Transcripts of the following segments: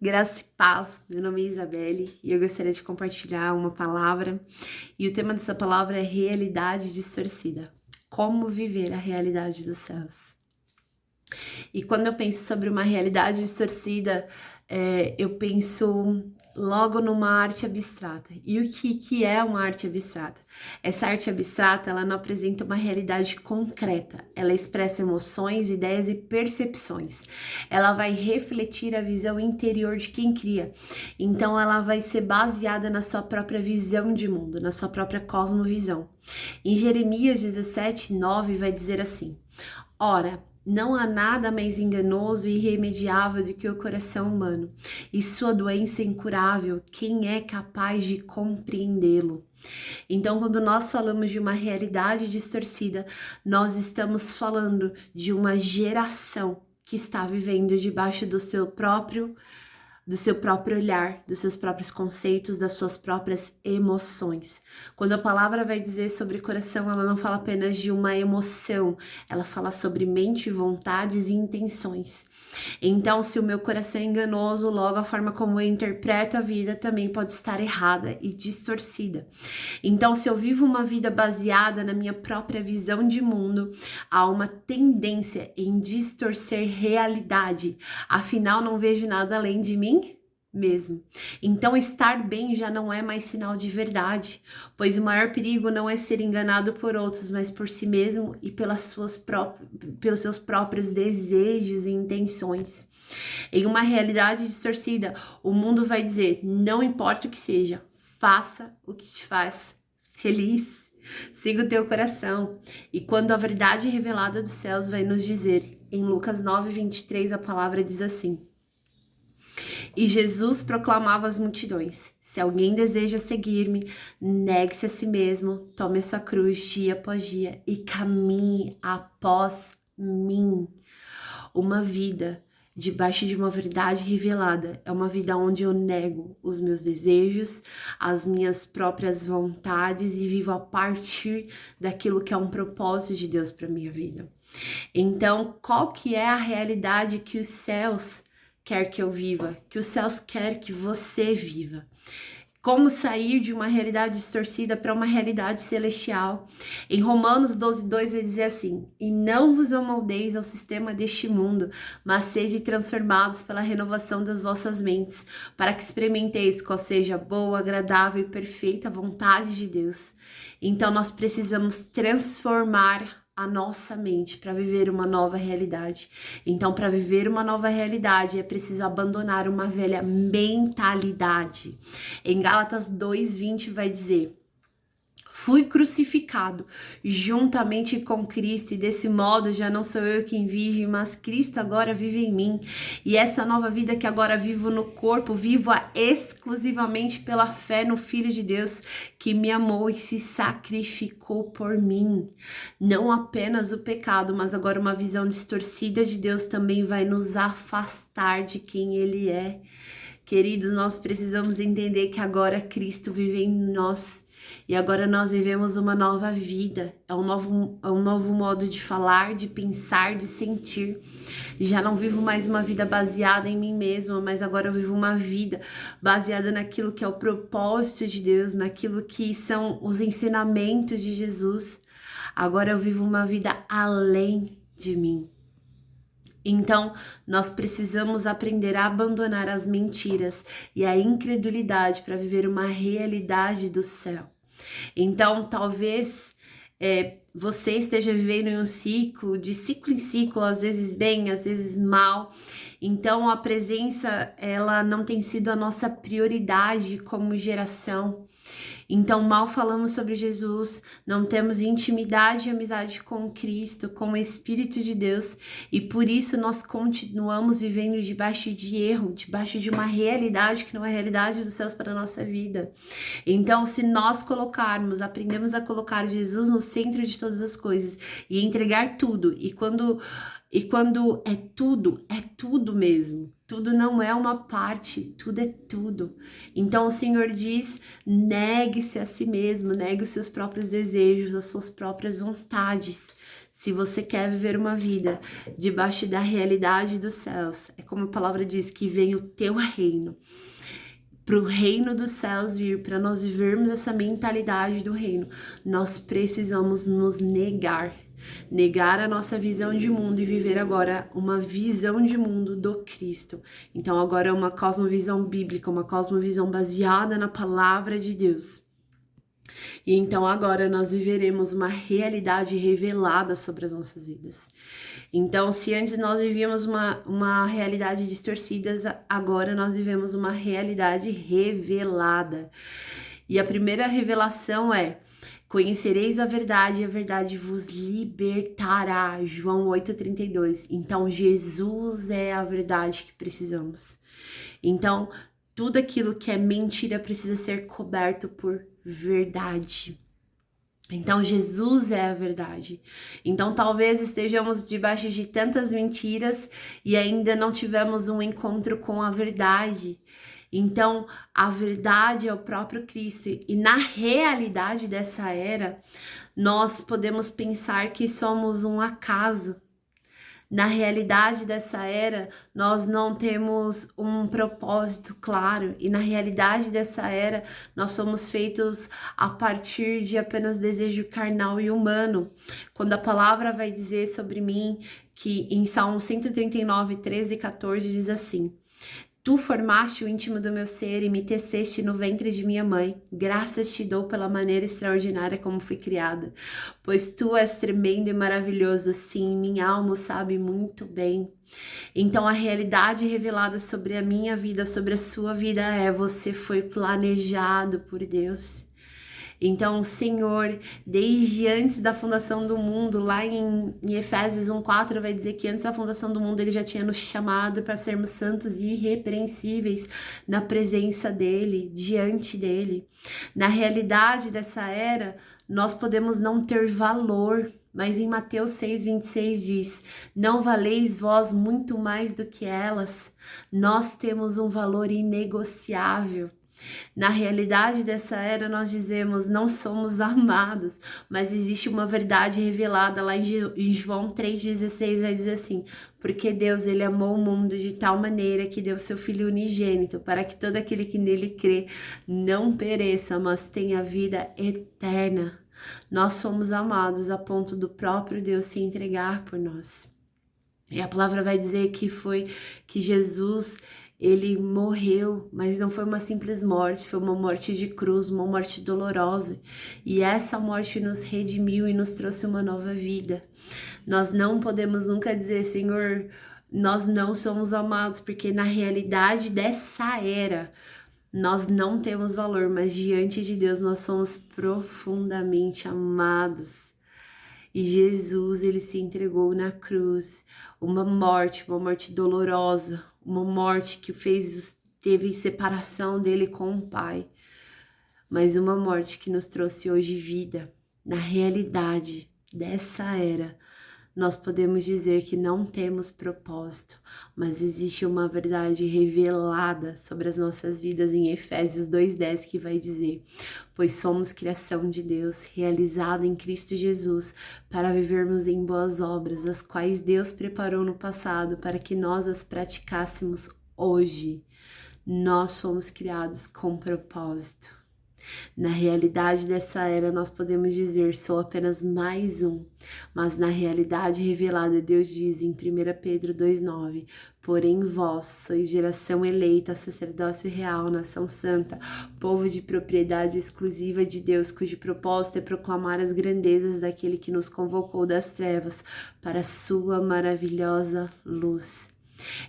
Graça e paz, meu nome é Isabelle e eu gostaria de compartilhar uma palavra. E o tema dessa palavra é realidade distorcida. Como viver a realidade dos céus. E quando eu penso sobre uma realidade distorcida, eu penso logo numa arte abstrata. E o que é uma arte abstrata? Essa arte abstrata, ela não apresenta uma realidade concreta. Ela expressa emoções, ideias e percepções. Ela vai refletir a visão interior de quem cria. Então, ela vai ser baseada na sua própria visão de mundo, na sua própria cosmovisão. Em Jeremias 17:9 vai dizer assim: Ora, não há nada mais enganoso e irremediável do que o coração humano, e sua doença é incurável, quem é capaz de compreendê-lo? Então, quando nós falamos de uma realidade distorcida, nós estamos falando de uma geração que está vivendo debaixo do seu próprio olhar, dos seus próprios conceitos, das suas próprias emoções. Quando a palavra vai dizer sobre coração, ela não fala apenas de uma emoção, ela fala sobre mente, vontades e intenções. Então, se o meu coração é enganoso, logo a forma como eu interpreto a vida também pode estar errada e distorcida. Então, se eu vivo uma vida baseada na minha própria visão de mundo, há uma tendência em distorcer realidade. Afinal, não vejo nada além de mim mesmo. Então, estar bem já não é mais sinal de verdade, pois o maior perigo não é ser enganado por outros, mas por si mesmo e pelos seus próprios desejos e intenções. Em uma realidade distorcida, o mundo vai dizer: não importa o que seja, faça o que te faz feliz. Siga o teu coração. E quando a verdade revelada dos céus vai nos dizer, em Lucas 9:23, a palavra diz assim: E Jesus proclamava às multidões: Se alguém deseja seguir-me, negue-se a si mesmo, tome a sua cruz dia após dia e caminhe após mim. Uma vida debaixo de uma verdade revelada é uma vida onde eu nego os meus desejos, as minhas próprias vontades e vivo a partir daquilo que é um propósito de Deus para minha vida. Então, qual que é a realidade que os céus quer que eu viva, que os céus quer que você viva? Como sair de uma realidade distorcida para uma realidade celestial? Em Romanos 12:2 vai dizer assim: E não vos amoldeis ao sistema deste mundo, mas sede transformados pela renovação das vossas mentes, para que experimenteis qual seja a boa, agradável e perfeita vontade de Deus. Então nós precisamos transformar a nossa mente para viver uma nova realidade. Então, para viver uma nova realidade, é preciso abandonar uma velha mentalidade. Em Gálatas 2:20 vai dizer: Fui crucificado juntamente com Cristo, e desse modo já não sou eu quem vive, mas Cristo agora vive em mim. E essa nova vida que agora vivo no corpo, vivo-a exclusivamente pela fé no Filho de Deus, que me amou e se sacrificou por mim. Não apenas o pecado, mas agora uma visão distorcida de Deus também vai nos afastar de quem Ele é. Queridos, nós precisamos entender que agora Cristo vive em nós. E agora nós vivemos uma nova vida, é um novo modo de falar, de pensar, de sentir. Já não vivo mais uma vida baseada em mim mesma, mas agora eu vivo uma vida baseada naquilo que é o propósito de Deus, naquilo que são os ensinamentos de Jesus. Agora eu vivo uma vida além de mim. Então, nós precisamos aprender a abandonar as mentiras e a incredulidade para viver uma realidade do céu. Então, talvez você esteja vivendo em um ciclo, de ciclo em ciclo, às vezes bem, às vezes mal. Então, a presença, ela não tem sido a nossa prioridade como geração. Então, mal falamos sobre Jesus, não temos intimidade e amizade com Cristo, com o Espírito de Deus, e por isso nós continuamos vivendo debaixo de erro, debaixo de uma realidade que não é a realidade dos céus para a nossa vida. Então, se nós aprendemos a colocar Jesus no centro de todas as coisas e entregar tudo, e quando é tudo mesmo. Tudo não é uma parte, tudo é tudo. Então o Senhor diz: negue-se a si mesmo, negue os seus próprios desejos, as suas próprias vontades. Se você quer viver uma vida debaixo da realidade dos céus, é como a palavra diz, que vem o teu reino. Para o reino dos céus vir, para nós vivermos essa mentalidade do reino, nós precisamos nos negar a nossa visão de mundo e viver agora uma visão de mundo do Cristo. Então agora é uma cosmovisão bíblica, uma cosmovisão baseada na palavra de Deus. E então agora nós viveremos uma realidade revelada sobre as nossas vidas. Então, se antes nós vivíamos uma realidade distorcida, agora nós vivemos uma realidade revelada. E a primeira revelação é: conhecereis a verdade e a verdade vos libertará. João 8,32. Então, Jesus é a verdade que precisamos. Então, tudo aquilo que é mentira precisa ser coberto por verdade. Então, Jesus é a verdade. Então, talvez estejamos debaixo de tantas mentiras e ainda não tivemos um encontro com a verdade. Então, a verdade é o próprio Cristo. E na realidade dessa era, nós podemos pensar que somos um acaso. Na realidade dessa era, nós não temos um propósito claro. E na realidade dessa era, nós somos feitos a partir de apenas desejo carnal e humano. Quando a palavra vai dizer sobre mim, que em Salmo 139, 13 e 14 diz assim: Tu formaste o íntimo do meu ser e me teceste no ventre de minha mãe. Graças te dou pela maneira extraordinária como fui criada. Pois tu és tremendo e maravilhoso, sim, minha alma o sabe muito bem. Então a realidade revelada sobre a minha vida, sobre a sua vida é: você foi planejado por Deus. Então, o Senhor, desde antes da fundação do mundo, lá em Efésios 1,4, vai dizer que antes da fundação do mundo, Ele já tinha nos chamado para sermos santos e irrepreensíveis na presença dEle, diante dEle. Na realidade dessa era, nós podemos não ter valor, mas em Mateus 6,26 diz: não valeis vós muito mais do que elas? Nós temos um valor inegociável. Na realidade dessa era, nós dizemos: não somos amados, mas existe uma verdade revelada lá em João 3,16, vai dizer assim: porque Deus, Ele amou o mundo de tal maneira que deu seu Filho unigênito, para que todo aquele que nele crê não pereça, mas tenha vida eterna. Nós somos amados a ponto do próprio Deus se entregar por nós. E a palavra vai dizer que Jesus, Ele morreu, mas não foi uma simples morte, foi uma morte de cruz, uma morte dolorosa. E essa morte nos redimiu e nos trouxe uma nova vida. Nós não podemos nunca dizer: Senhor, nós não somos amados, porque na realidade dessa era, nós não temos valor, mas diante de Deus nós somos profundamente amados. E Jesus, Ele se entregou na cruz, uma morte dolorosa, uma morte que teve separação dele com o Pai, mas uma morte que nos trouxe hoje vida. Na realidade dessa era, nós podemos dizer que não temos propósito, mas existe uma verdade revelada sobre as nossas vidas em Efésios 2,10, que vai dizer: pois somos criação de Deus, realizada em Cristo Jesus, para vivermos em boas obras, as quais Deus preparou no passado para que nós as praticássemos hoje. Nós fomos criados com propósito. Na realidade dessa era, nós podemos dizer: sou apenas mais um. Mas na realidade revelada, Deus diz em 1 Pedro 2,9: porém vós sois geração eleita, sacerdócio real, nação santa, povo de propriedade exclusiva de Deus, cujo propósito é proclamar as grandezas daquele que nos convocou das trevas para a sua maravilhosa luz.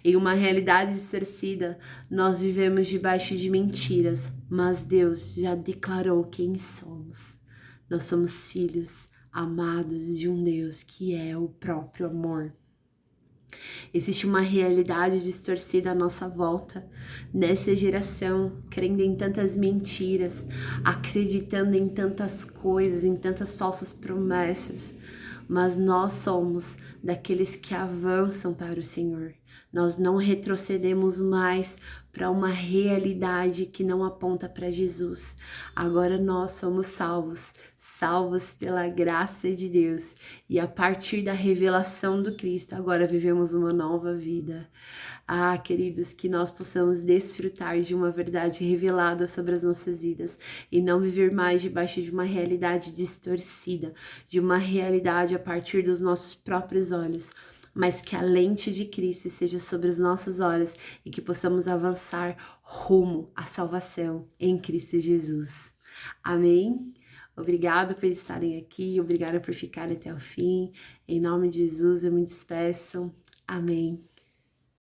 Em uma realidade distorcida, nós vivemos debaixo de mentiras, mas Deus já declarou quem somos. Nós somos filhos amados de um Deus que é o próprio amor. Existe uma realidade distorcida à nossa volta, nessa geração, crendo em tantas mentiras, acreditando em tantas coisas, em tantas falsas promessas. Mas nós somos daqueles que avançam para o Senhor. Nós não retrocedemos mais para uma realidade que não aponta para Jesus. Agora nós somos salvos, salvos pela graça de Deus. E a partir da revelação do Cristo, agora vivemos uma nova vida. Ah, queridos, que nós possamos desfrutar de uma verdade revelada sobre as nossas vidas e não viver mais debaixo de uma realidade distorcida, de uma realidade a partir dos nossos próprios olhos, mas que a lente de Cristo esteja sobre os nossos olhos e que possamos avançar rumo à salvação em Cristo Jesus. Amém? Obrigado por estarem aqui, obrigada por ficarem até o fim. Em nome de Jesus eu me despeço. Amém.